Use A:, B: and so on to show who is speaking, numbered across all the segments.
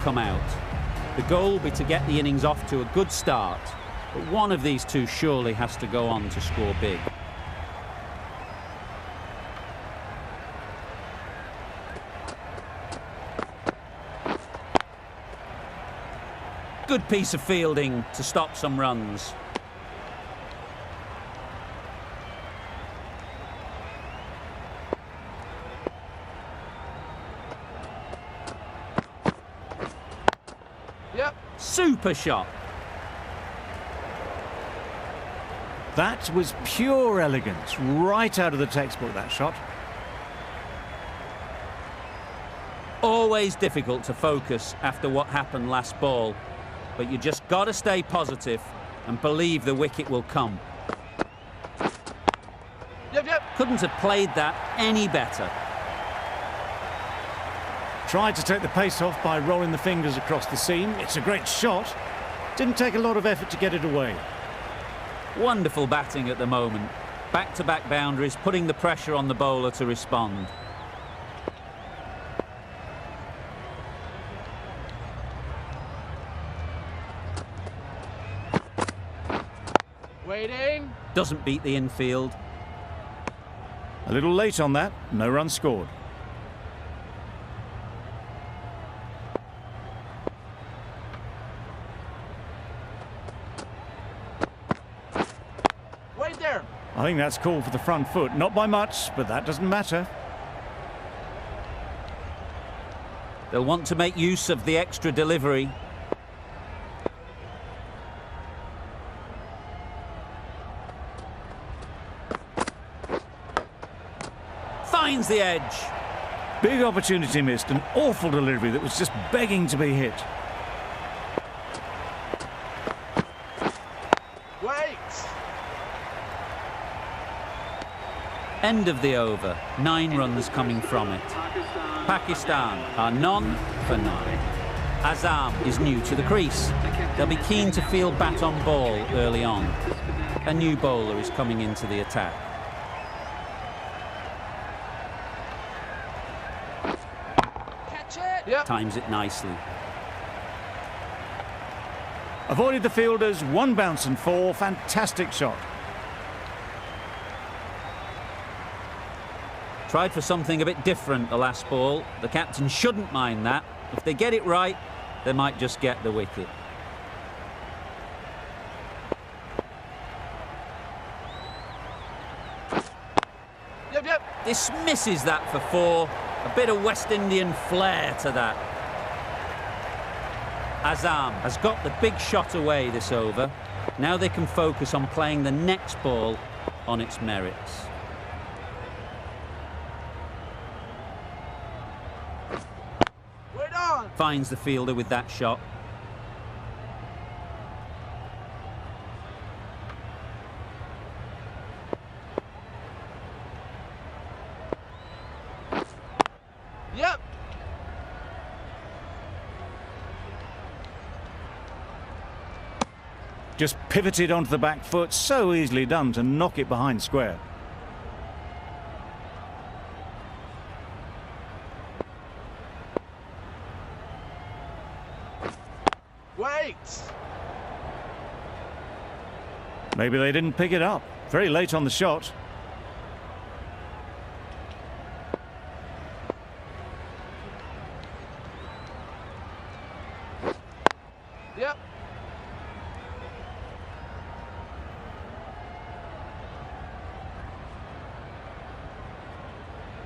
A: come out. The goal will be to get the innings off to a good start, but one of these two surely has to go on to score big. Good piece of fielding to stop some runs.
B: Yep.
A: Super shot.
C: That was pure elegance, right out of the textbook, that shot.
A: Always difficult to focus after what happened last ball, but you just got to stay positive and believe the wicket will come.
B: Yep.
A: Couldn't have played that any better.
C: Tried to take the pace off by rolling the fingers across the seam. It's a great shot. Didn't take a lot of effort to get it away.
A: Wonderful batting at the moment. Back-to-back boundaries, putting the pressure on the bowler to respond.
B: Waiting.
A: Doesn't beat the infield.
C: A little late on that, no run scored.
B: Wait there.
C: I think that's called for the front foot. Not by much, but that doesn't matter.
A: They'll want to make use of the extra delivery. Finds the edge.
C: Big opportunity missed, an awful delivery that was just begging to be hit.
B: Wait.
A: End of the over. 9 runs coming from it. Pakistan are none for 9. Azam is new to the crease. They'll be keen to field bat on ball early on. A new bowler is coming into the attack.
B: Catch it. Yep.
A: Times it nicely.
C: Avoided the fielders, 1 bounce and 4. Fantastic shot.
A: Tried for something a bit different the last ball. The captain shouldn't mind that. If they get it right, they might just get the wicket.
B: Yep.
A: Dismisses that for 4. A bit of West Indian flair to that. Azam has got the big shot away this over. Now they can focus on playing the next ball on its merits.
B: Wait on.
A: Finds the fielder with that shot.
B: Yep.
C: Just pivoted onto the back foot, so easily done to knock it behind square.
B: Wait.
C: Maybe they didn't pick it up. Very late on the shot.
B: Yep.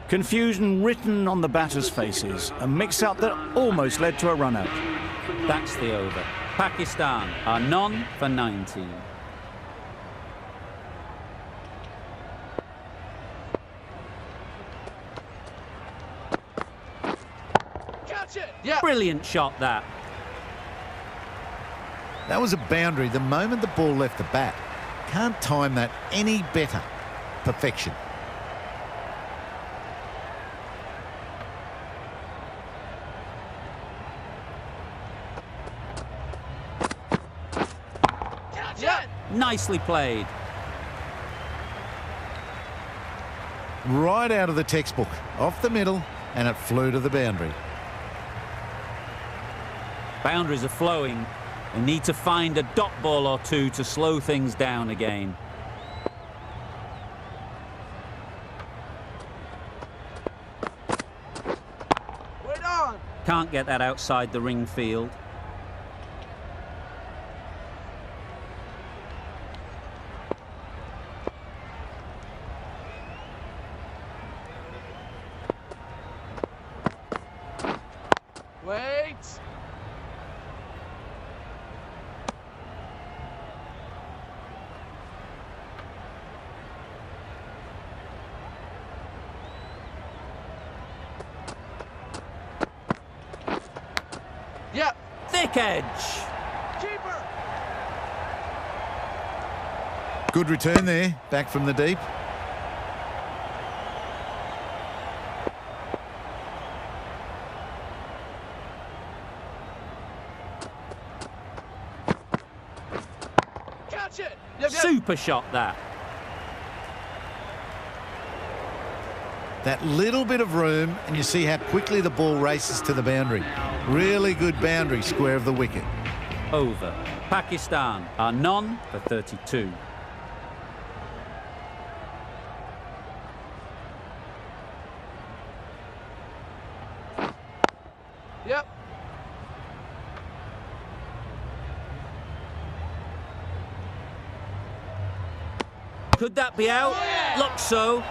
A: Confusion written on the batters' faces. A mix-up that almost led to a run-out. That's the over. Pakistan are none for 19.
B: Catch it! Yeah.
A: Brilliant shot, that.
D: That was a boundary the moment the ball left the bat. Can't time that any better. Perfection.
B: Catch it!
A: Nicely played.
D: Right out of the textbook. Off the middle, and it flew to the boundary.
A: Boundaries are flowing. They need to find a dot ball or two to slow things down again.
B: Wait on.
A: Can't get that outside the ring field.
B: Wait. Yep.
A: Thick edge.
B: Keeper.
D: Good return there, back from the deep.
B: Catch it. Yep, yep.
A: Super shot that.
D: That little bit of room, and you see how quickly the ball races to the boundary. Really good boundary square of the wicket.
A: Over. Pakistan are none for 32.
B: Yep.
A: Could that be out? Looks so.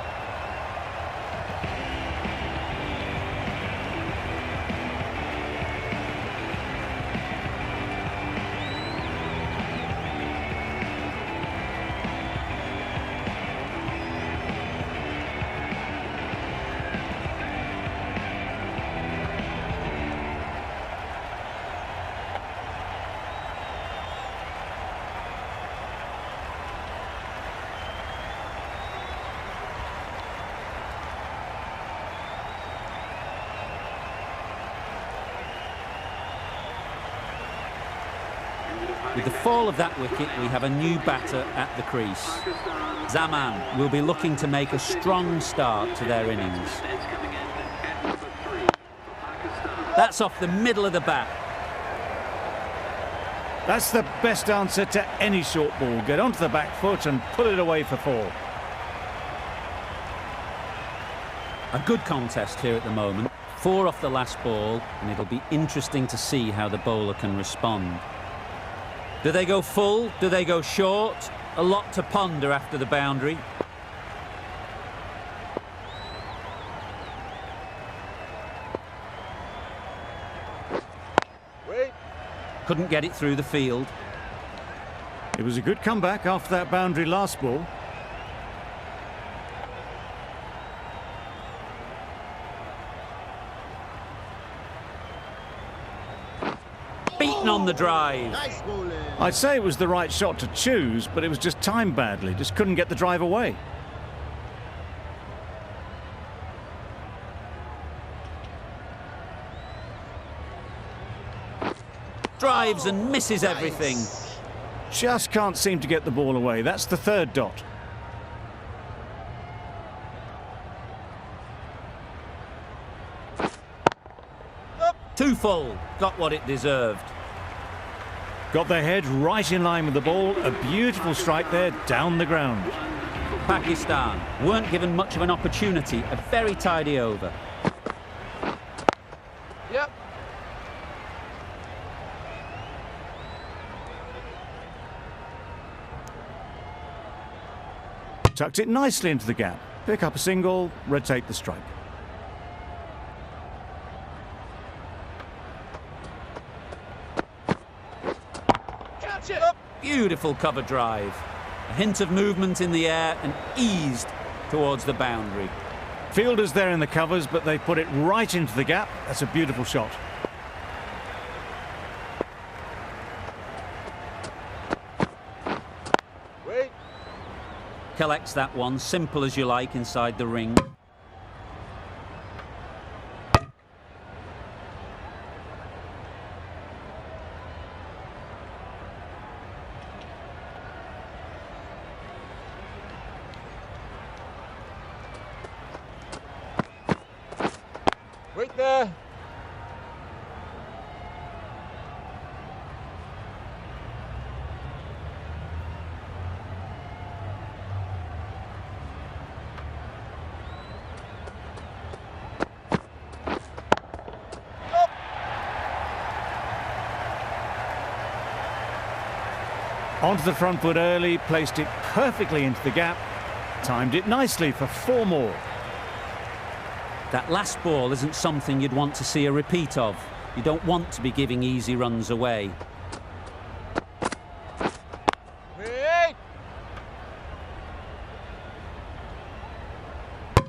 A: With the fall of that wicket, we have a new batter at the crease. Zaman will be looking to make a strong start to their innings. That's off the middle of the bat.
C: That's the best answer to any short ball. Get onto the back foot and pull it away for 4.
A: A good contest here at the moment. 4 off the last ball, and it'll be interesting to see how the bowler can respond. Do they go full? Do they go short? A lot to ponder after the boundary.
B: Wait.
A: Couldn't get it through the field.
C: It was a good comeback after that boundary last ball.
A: Beaten on the drive.
C: I'd say it was the right shot to choose, but it was just timed badly. Just couldn't get the drive away.
A: Drives and misses everything.
C: Just can't seem to get the ball away. That's the 3rd dot.
A: Too full. Got what it deserved.
C: Got their head right in line with the ball. A beautiful strike there, down the ground.
A: Pakistan weren't given much of an opportunity. A very tidy over.
B: Yep.
C: Tucked it nicely into the gap. Pick up a single, rotate the strike.
B: Catch it.
A: Beautiful cover drive. A hint of movement in the air and eased towards the boundary.
C: Fielders there in the covers, but they put it right into the gap. That's a beautiful shot.
B: Wait.
A: Collects that one, simple as you like, inside the ring.
B: Wait there.
C: Onto the front foot early, placed it perfectly into the gap, timed it nicely for 4 more.
A: That last ball isn't something you'd want to see a repeat of. You don't want to be giving easy runs away.
B: Wait.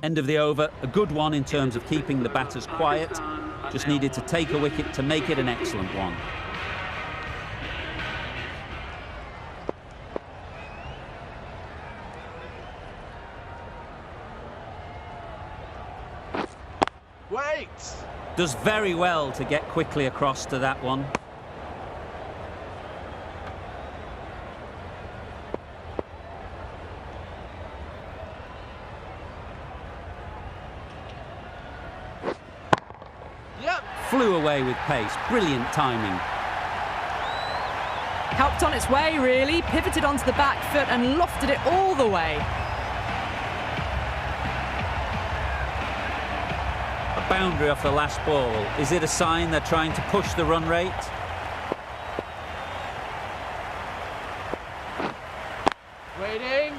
A: End of the over, a good one in terms of keeping the batters quiet. Just needed to take a wicket to make it an excellent one.
B: Wait.
A: Does very well to get quickly across to that one.
B: Yep.
A: Flew away with pace, brilliant timing.
E: Helped on its way, really. Pivoted onto the back foot and lofted it all the way.
A: A boundary off the last ball. Is it a sign they're trying to push the run rate?
B: Waiting.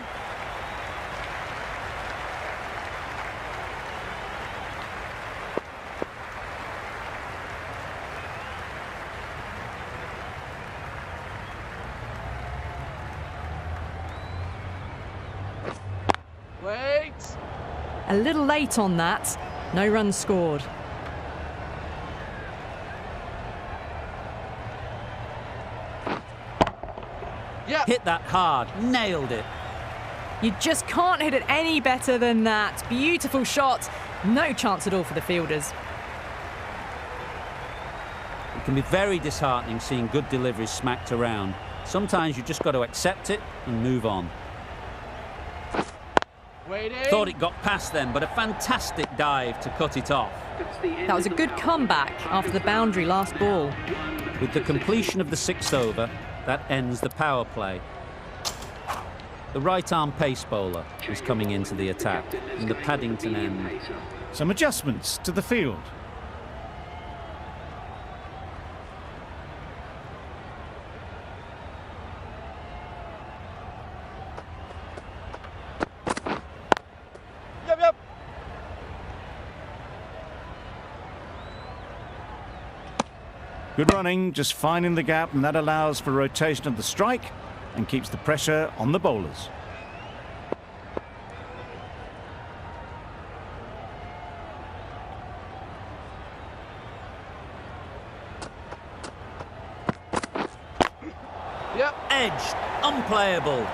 B: Wait.
E: A little late on that. No runs scored.
B: Yep.
A: Hit that hard, nailed it.
E: You just can't hit it any better than that. Beautiful shot. No chance at all for the fielders.
A: It can be very disheartening seeing good deliveries smacked around. Sometimes you just got to accept it and move on.
B: Waiting.
A: Thought it got past them, but a fantastic dive to cut it off.
E: That was a good comeback after the boundary last ball.
A: With the completion of the 6th over, that ends the power play. The right-arm pace bowler is coming into the attack in the Paddington end.
C: Some adjustments to the field.
B: Yep, yep.
C: Good running, just finding the gap, and that allows for rotation of the strike and keeps the pressure on the bowlers.
B: Yep.
A: Edged, unplayable.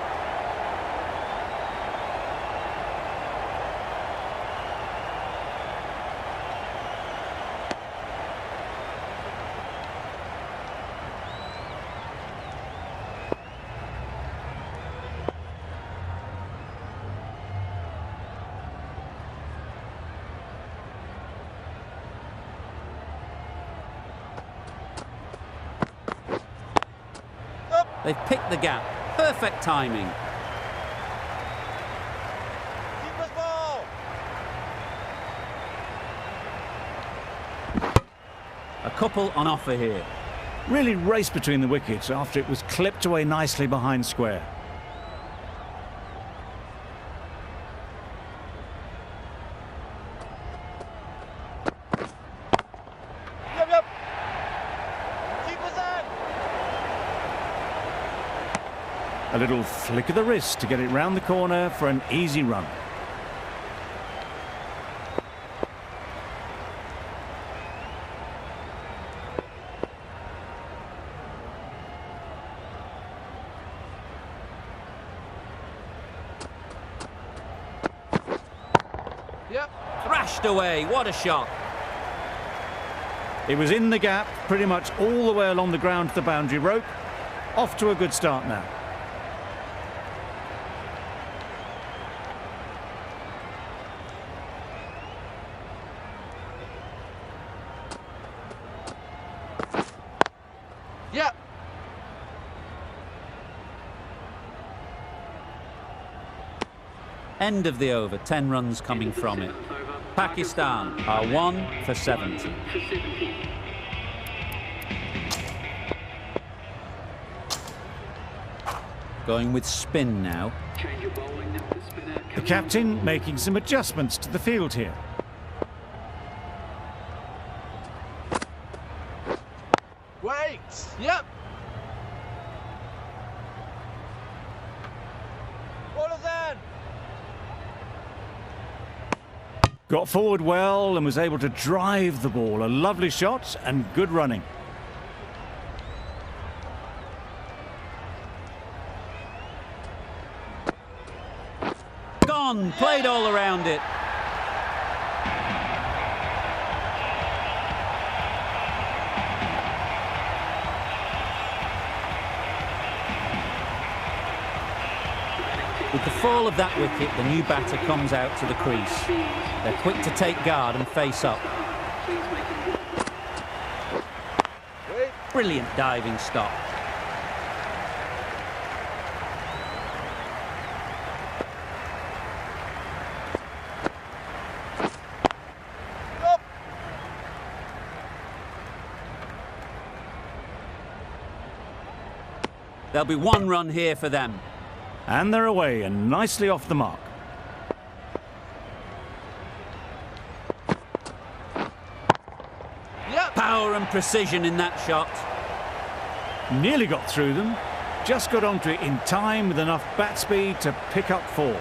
A: They've picked the gap. Perfect timing.
B: Keeper's ball.
A: A couple on offer here.
C: Really raced between the wickets after it was clipped away nicely behind square.
B: Yep, yep. Keeper's on.
C: A little flick of the wrist to get it round the corner for an easy run.
B: Yep.
A: Thrashed away. What a shot.
C: It was in the gap, pretty much all the way along the ground to the boundary rope. Off to a good start now.
B: Yep.
A: End of the over, 10 runs coming from it. Pakistan are 1 for 70. Going with spin now.
C: The captain making some adjustments to the field here.
B: Wait. Yep. Ball is in.
C: Got forward well and was able to drive the ball. A lovely shot and good running.
A: Gone! Played all around it. With the fall of that wicket, the new batter comes out to the crease. They're quick to take guard and face up.
B: Wait.
A: Brilliant diving stop.
B: Up.
A: There'll be 1 run here for them.
C: And they're away and nicely off the mark.
B: Yep.
A: Power and precision in that shot.
C: Nearly got through them. Just got onto it in time with enough bat speed to pick up 4.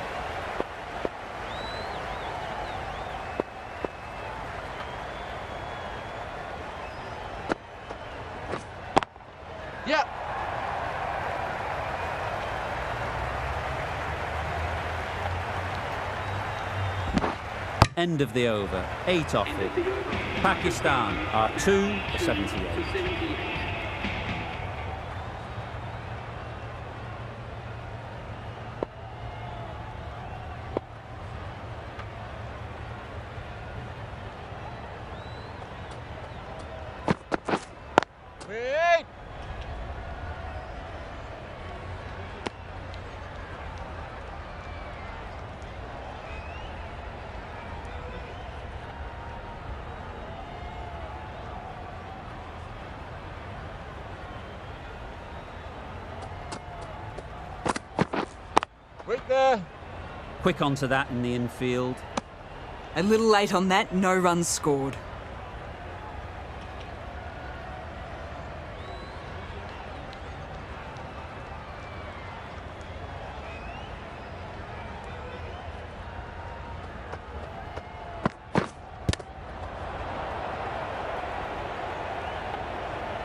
B: Yep.
A: End of the over. 8 off it. Pakistan are 2 for 78.
B: Wait. Wait there.
A: Quick onto that in the infield.
F: A little late on that, no runs scored.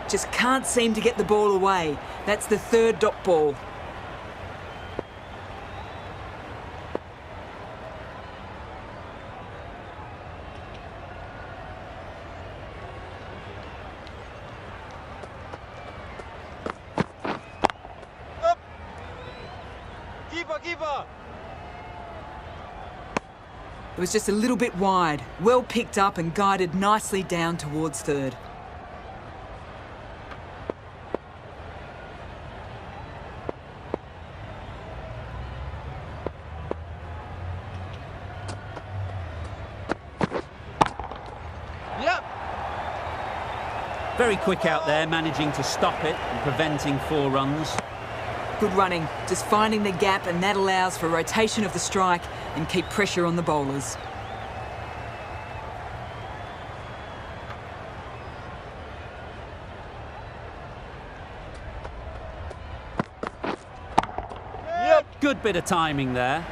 F: Just can't seem to get the ball away. That's the 3rd dot ball.
B: Up. Keeper, keeper.
F: It was just a little bit wide, well picked up and guided nicely down towards 3rd.
B: Yep.
A: Very quick out there, managing to stop it and preventing 4 runs.
F: Good running, just finding the gap, and that allows for rotation of the strike and keep pressure on the bowlers.
B: Yep.
A: Good bit of timing there.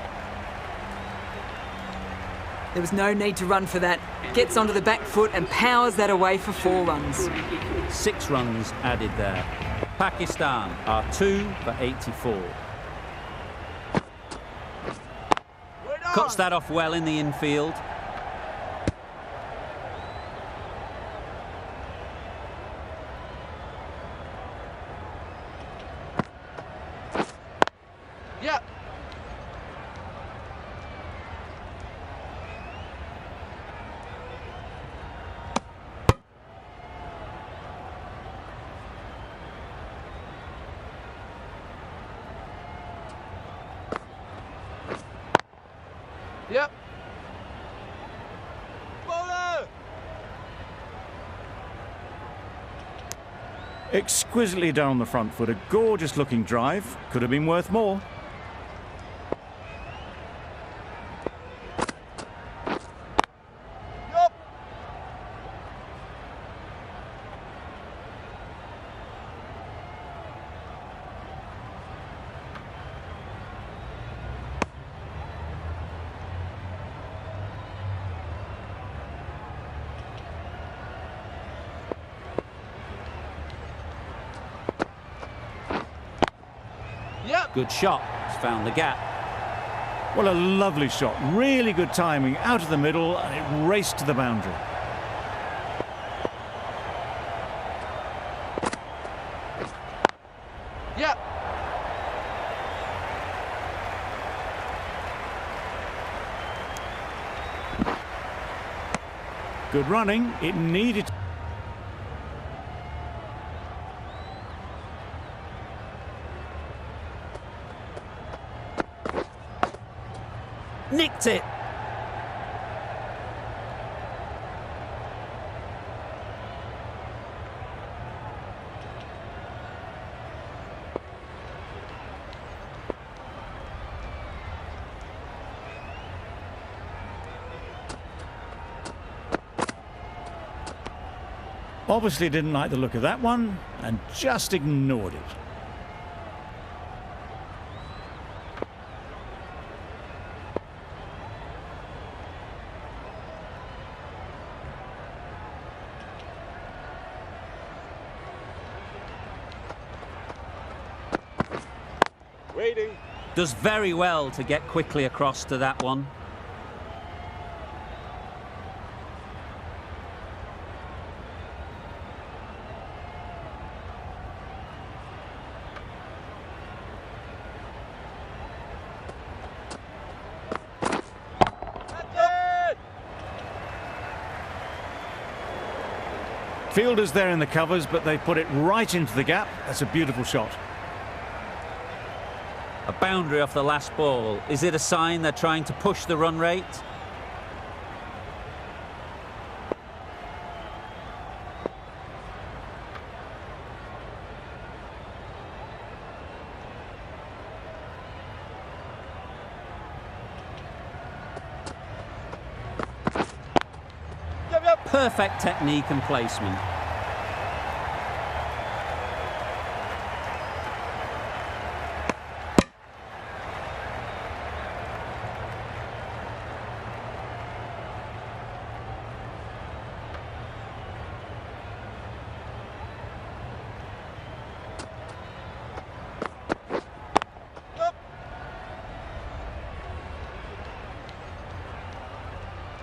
F: There was no need to run for that. Gets onto the back foot and powers that away for 4 runs.
A: 6 runs added there. Pakistan are 2 for 84.
B: Wait on.
A: Cuts that off well in the infield.
B: Yep. Yep. Bowler.
C: Exquisitely done on the front foot. A gorgeous looking drive. Could have been worth more.
B: Yup. Yep.
A: Good shot. He's found the gap.
C: Well, a lovely shot. Really good timing. Out of the middle, and it raced to the boundary.
B: Yep.
C: Good running. It needed...
A: Nicked it.
C: Obviously didn't like the look of that one and just ignored it.
B: Waiting.
A: Does very well to get quickly across to that one.
C: Fielders there in the covers, but they put it right into the gap. That's a beautiful shot.
A: A boundary off the last ball. Is it a sign they're trying to push the run rate?
B: Yep, yep.
A: Perfect technique and placement.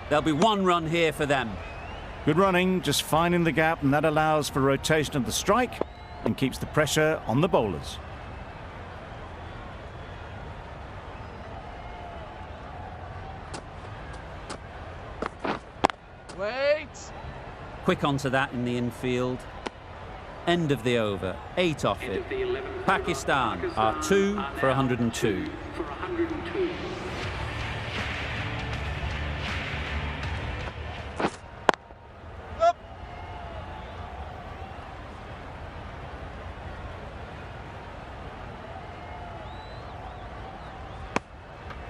A: There'll be one run here for them.
C: Good running, just finding the gap, and that allows for rotation of the strike and keeps the pressure on the bowlers.
B: Wait.
A: Quick onto that in the infield. End of the over. 8 off it. Pakistan are 2 for 102.
B: Yep.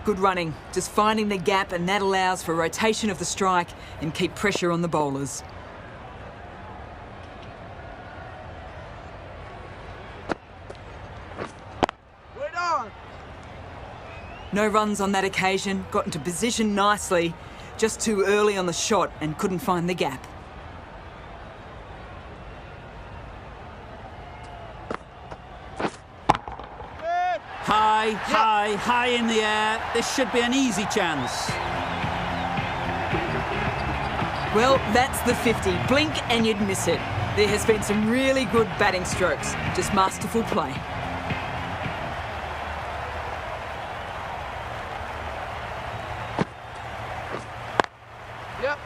F: Good running, just finding the gap, and that allows for rotation of the strike and keep pressure on the bowlers.
B: Wait on.
F: No runs on that occasion, got into position nicely, just too early on the shot and couldn't find the gap.
A: High in the air. This should be an easy chance.
F: Well, that's the 50. Blink and you'd miss it. There has been some really good batting strokes, just masterful play.
B: Yep.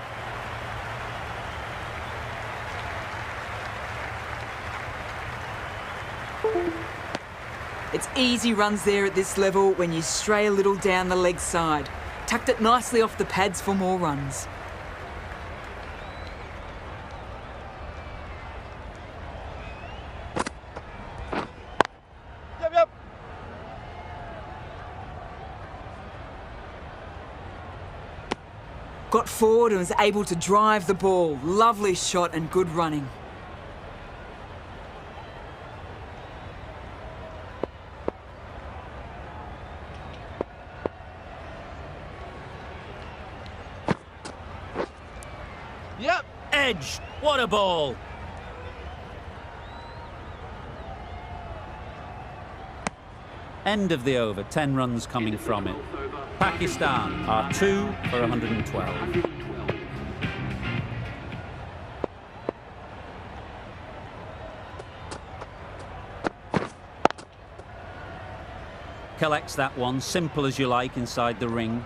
F: It's easy runs there at this level when you stray a little down the leg side. Tucked it nicely off the pads for more runs. got forward and was able to drive the ball. Lovely shot and good running.
B: Yep.
A: Edge. What a ball. End of the over, 10 runs coming from it. Pakistan are 2 for 112. Collects that one, simple as you like, inside the ring.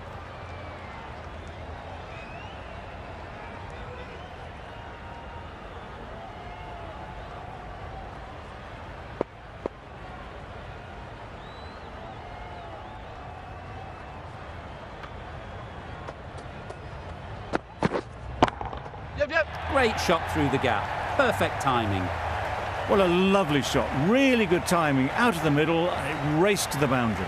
B: Yep.
A: Great shot through the gap. Perfect timing.
C: Well, a lovely shot. Really good timing. Out of the middle, and it raced to the boundary.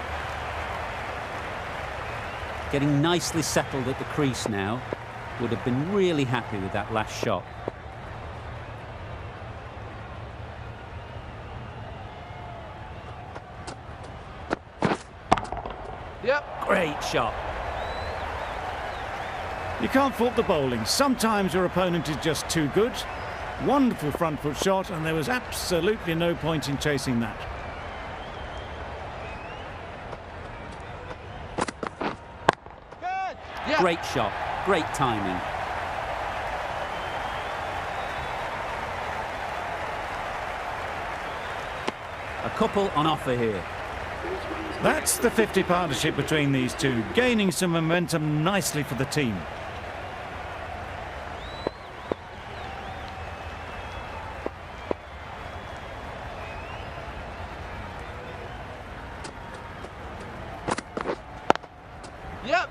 A: Getting nicely settled at the crease now. Would have been really happy with that last shot.
B: Yep.
A: Great shot.
C: You can't fault the bowling. Sometimes your opponent is just too good. Wonderful front foot shot, and there was absolutely no point in chasing that.
B: Good. Yep.
A: Great shot. Great timing. A couple on offer here.
C: That's the 50 partnership between these two, gaining some momentum nicely for the team.
B: Yep.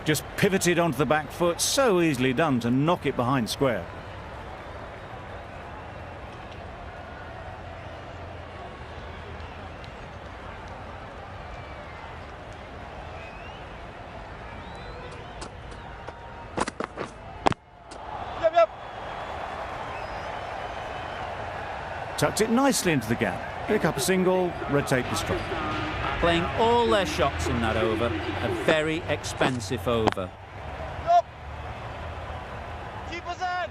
C: Just pivoted onto the back foot, so easily done to knock it behind square.
B: Yep.
C: Tucked it nicely into the gap. Pick up a single, rotate the strike.
A: Playing all their shots in that over. A very expensive over.
B: Yep. Keep us in.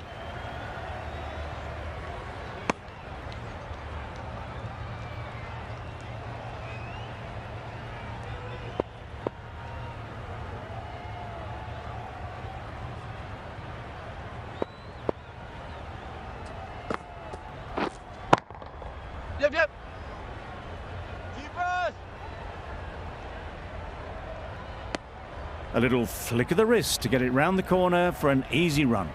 B: Yep. Keep us.
C: A little flick of the wrist to get it round the corner for an easy run.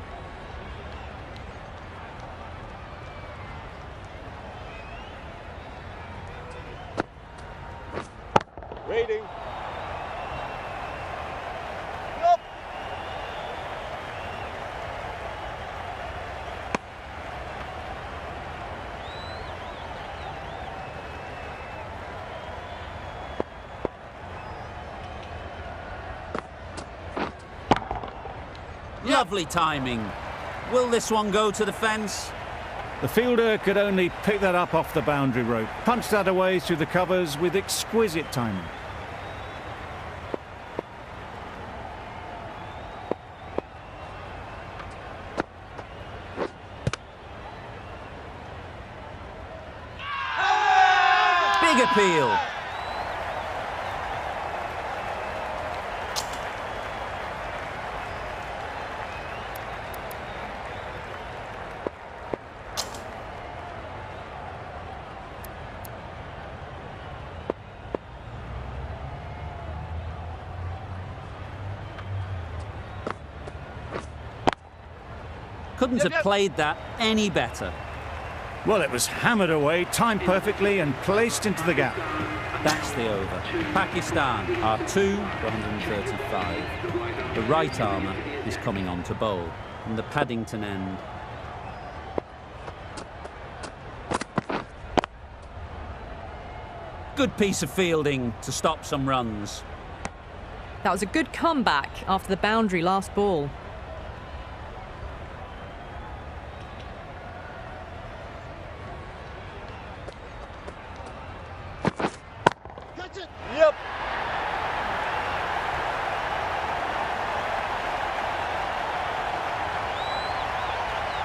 B: Waiting. Yep.
A: Lovely timing. Will this one go to the fence?
C: The fielder could only pick that up off the boundary rope, punch that away through the covers with exquisite timing.
A: Big appeal. Couldn't have played that any better.
C: Well, it was hammered away, timed perfectly and placed into the gap.
A: That's the over. Pakistan are 2 for 135. The right armour is coming on to bowl from the Paddington end. Good piece of fielding to stop some runs.
E: That was a good comeback after the boundary last ball.
B: Catch it. Yep.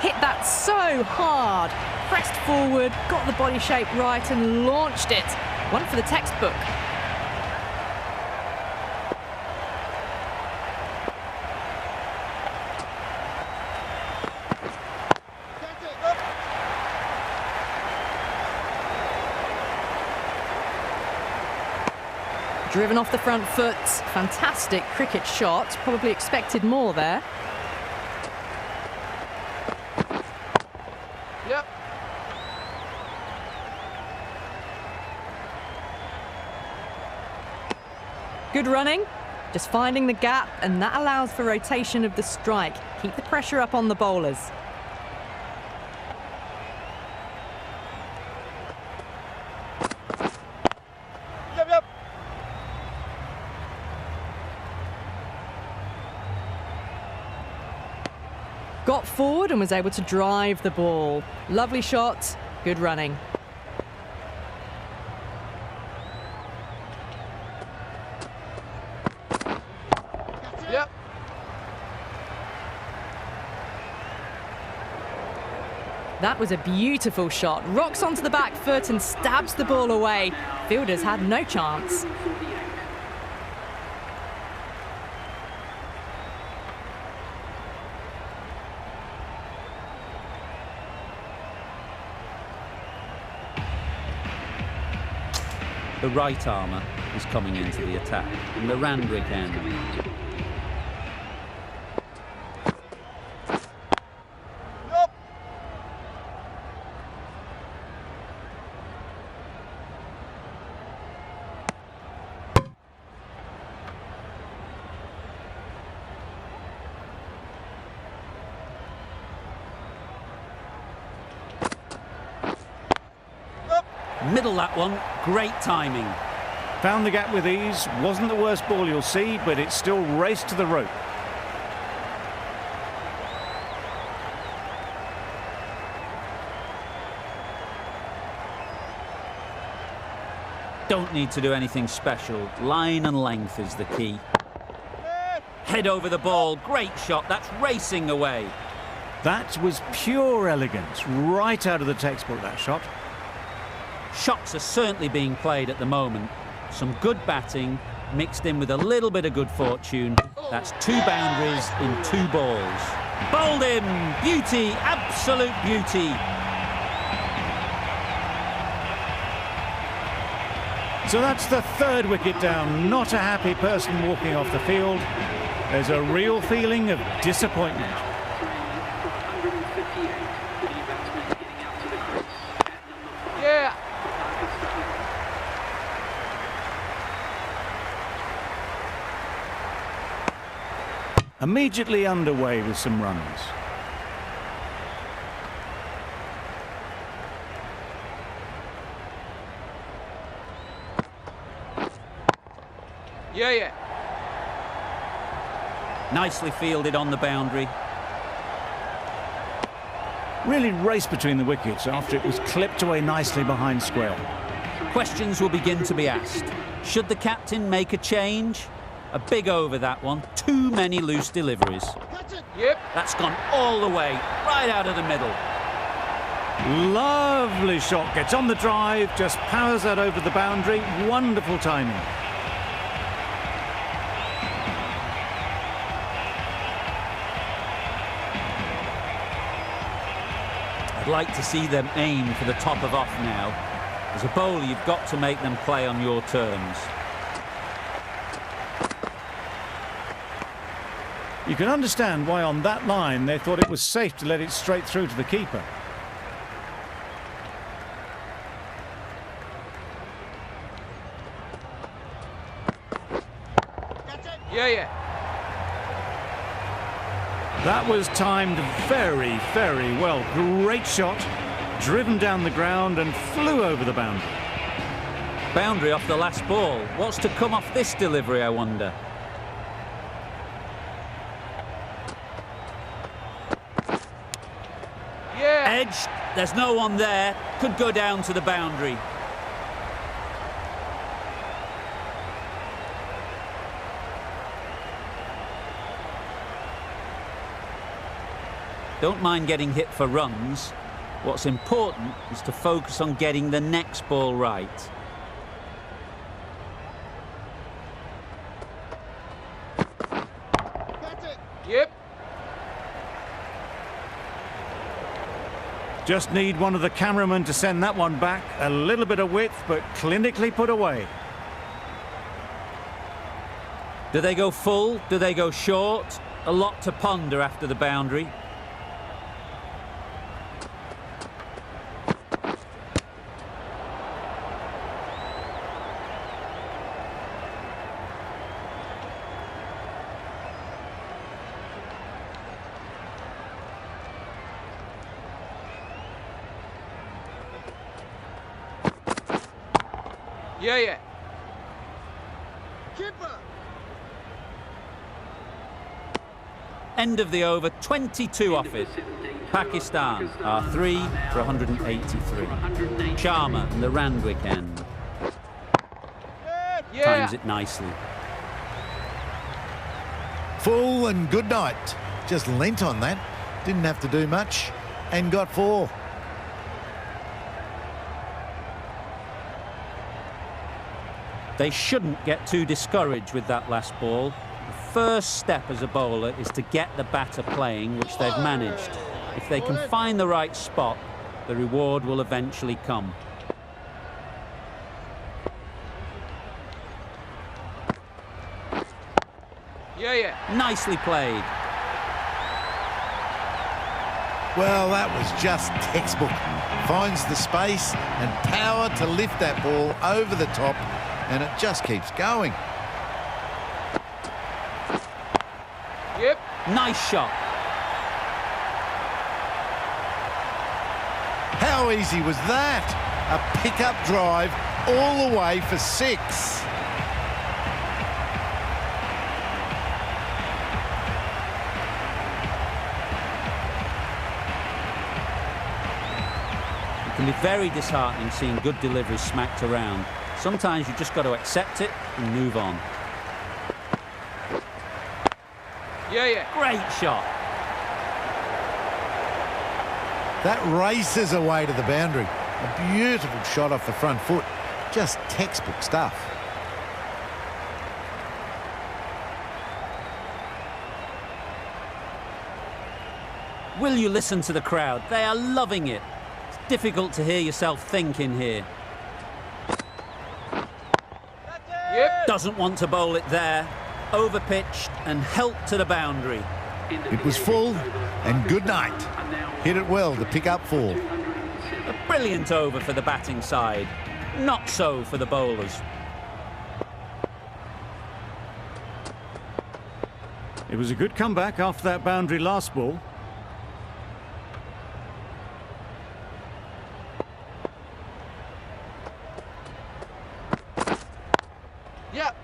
E: Hit that so hard. Pressed forward, got the body shape right and launched it. One for the textbook.
B: Catch it. Up.
E: Driven off the front foot. Fantastic cricket shot. Probably expected more there.
B: Yep.
E: Good running. Just finding the gap, and that allows for rotation of the strike. Keep the pressure up on the bowlers.
B: Yep, yep.
E: Got forward and was able to drive the ball. Lovely shot. Good running.
B: Yep.
E: That was a beautiful shot. Rocks onto the back foot and stabs the ball away. Fielders had no chance.
A: The right armour is coming into the attack in the Randwick end.
B: Yep.
A: Middle that one, great timing.
C: Found the gap with ease. Wasn't the worst ball you'll see, but it still raced to the rope.
A: Don't need to do anything special. Line and length is the key. Head over the ball, great shot, that's racing away.
C: That was pure elegance, right out of the textbook, that shot.
A: Shots are certainly being played at the moment. Some good batting mixed in with a little bit of good fortune. That's 2 boundaries in 2 balls. Bowled him! Beauty! Absolute beauty!
C: So that's the 3rd wicket down. Not a happy person walking off the field. There's a real feeling of disappointment.
B: Yeah.
C: Immediately underway with some runs.
B: Yeah, yeah.
A: Nicely fielded on the boundary.
C: Really raced between the wickets after it was clipped away nicely behind square.
A: Questions will begin to be asked. Should the captain make a change? A big over that one. Too many loose deliveries.
B: Catch it. Yep.
A: That's gone all the way, right out of the middle.
C: Lovely shot. Gets on the drive, just powers that over the boundary. Wonderful timing.
A: I'd like to see them aim for the top of off now. As a bowler, you've got to make them play on your terms.
C: You can understand why on that line they thought it was safe to let it straight through to the keeper.
B: Yeah, yeah.
C: That was timed very, very well. Great shot, driven down the ground and flew over the boundary.
A: Boundary off the last ball. What's to come off this delivery, I wonder?
B: Yeah.
A: Edged. There's no one there. Could go down to the boundary. Don't mind getting hit for runs. What's important is to focus on getting the next ball right.
B: That's it. Yep.
C: Just need one of the cameramen to send that one back. A little bit of width, but clinically put away.
A: Do they go full? Do they go short? A lot to ponder after the boundary.
B: Yeah, yeah. Keeper.
A: End of the over, 22 off it. Pakistan are 3 for 183. Sharma and the Randwick end.
B: Yeah.
A: Times it nicely.
D: Full and good night. Just lent on that. Didn't have to do much and got 4.
A: They shouldn't get too discouraged with that last ball. The first step as a bowler is to get the batter playing, which they've managed. If they can find the right spot, the reward will eventually come.
B: Yeah, yeah.
A: Nicely played.
D: Well, that was just textbook. Finds the space and power to lift that ball over the top, and it just keeps going.
B: Yep.
A: Nice shot.
D: How easy was that? A pickup drive all the way for 6.
A: It can be very disheartening seeing good deliveries smacked around. Sometimes you just got to accept it and move on.
B: Yeah, yeah.
A: Great shot.
D: That races away to the boundary. A beautiful shot off the front foot. Just textbook stuff.
A: Will you listen to the crowd? They are loving it. It's difficult to hear yourself think in here.
B: Yep.
A: Doesn't want to bowl it there. Overpitched and helped to the boundary.
D: It was full and good night. Hit it well to pick up 4.
A: A brilliant over for the batting side. Not so for the bowlers.
C: It was a good comeback after that boundary last ball.
B: Yep.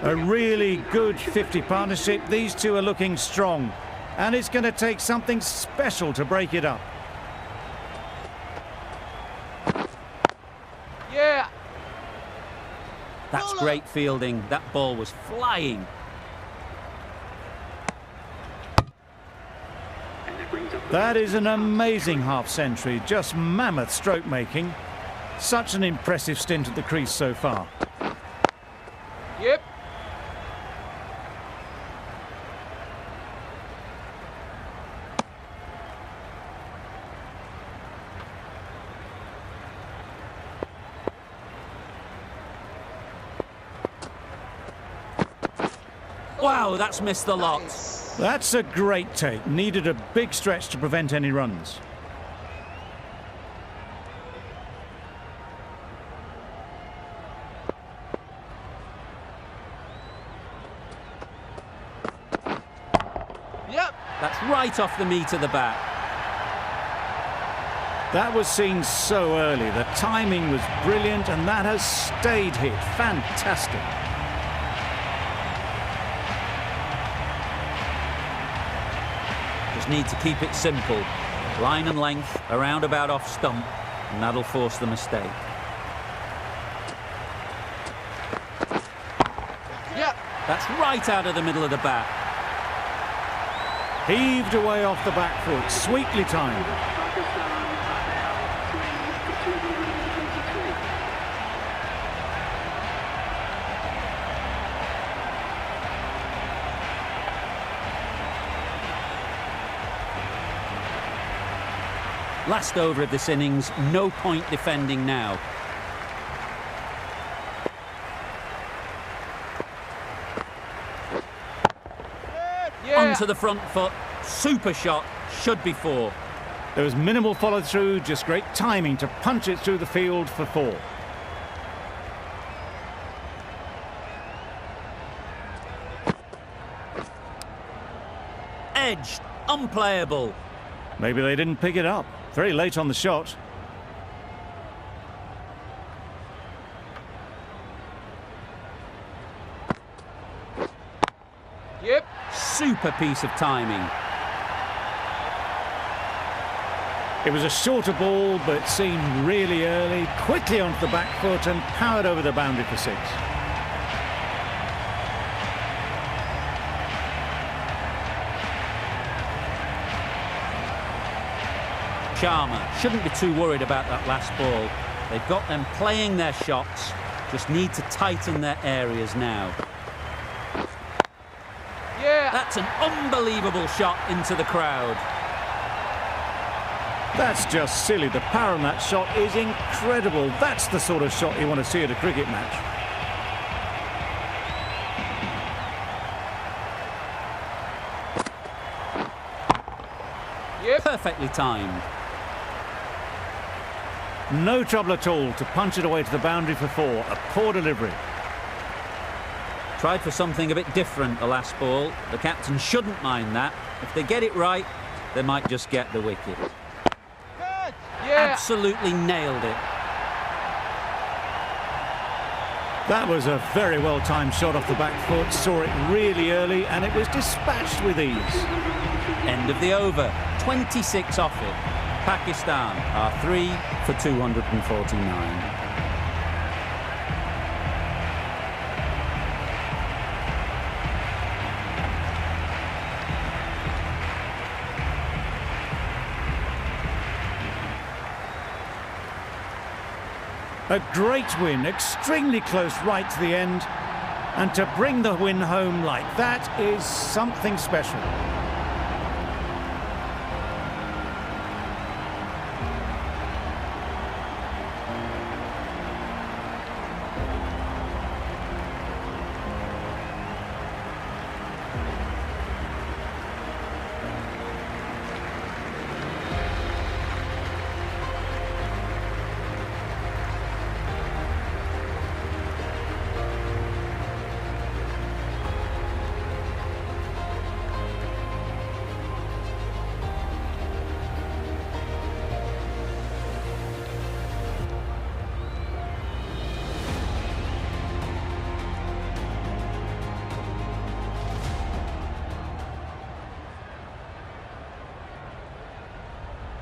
C: A really good 50 partnership. These two are looking strong. And it's going to take something special to break it up.
B: Yeah.
A: That's great fielding. That ball was flying.
C: That is an amazing half-century. Just mammoth stroke making. Such an impressive stint at the crease so far.
B: Yep.
A: Wow, that's missed the lot.
C: That's a great take. Needed a big stretch to prevent any runs.
B: Yep.
A: That's right off the meat of the bat.
C: That was seen so early. The timing was brilliant, and that has stayed hit. Fantastic.
A: Just need to keep it simple. Line and length, around about off stump, and that'll force the mistake.
B: Yeah.
A: That's right out of the middle of the bat.
C: Heaved away off the back foot, sweetly timed.
A: Last over of this innings, no point defending now.
B: Yeah.
A: Onto the front foot, super shot, should be 4.
C: There was minimal follow-through, just great timing to punch it through the field for 4.
A: Edged, unplayable.
C: Maybe they didn't pick it up. Very late on the shot.
B: Yep.
A: Super piece of timing.
C: It was a shorter ball, but seen really early, quickly onto the back foot and powered over the boundary for 6.
A: Sharma shouldn't be too worried about that last ball. They've got them playing their shots, just need to tighten their areas now.
B: Yeah.
A: That's an unbelievable shot into the crowd.
C: That's just silly. The power on that shot is incredible. That's the sort of shot you want to see at a cricket match.
B: Yep.
A: Perfectly timed.
C: No trouble at all to punch it away to the boundary for 4. A poor delivery.
A: Tried for something a bit different the last ball. The captain shouldn't mind that. If they get it right, they might just get the wicket.
B: Yeah.
A: Absolutely nailed it.
C: That was a very well-timed shot off the back foot. Saw it really early and it was dispatched with ease.
A: End of the over. 26 off it. Pakistan are 3 for 249.
C: A great win, extremely close right to the end. And to bring the win home like that is something special.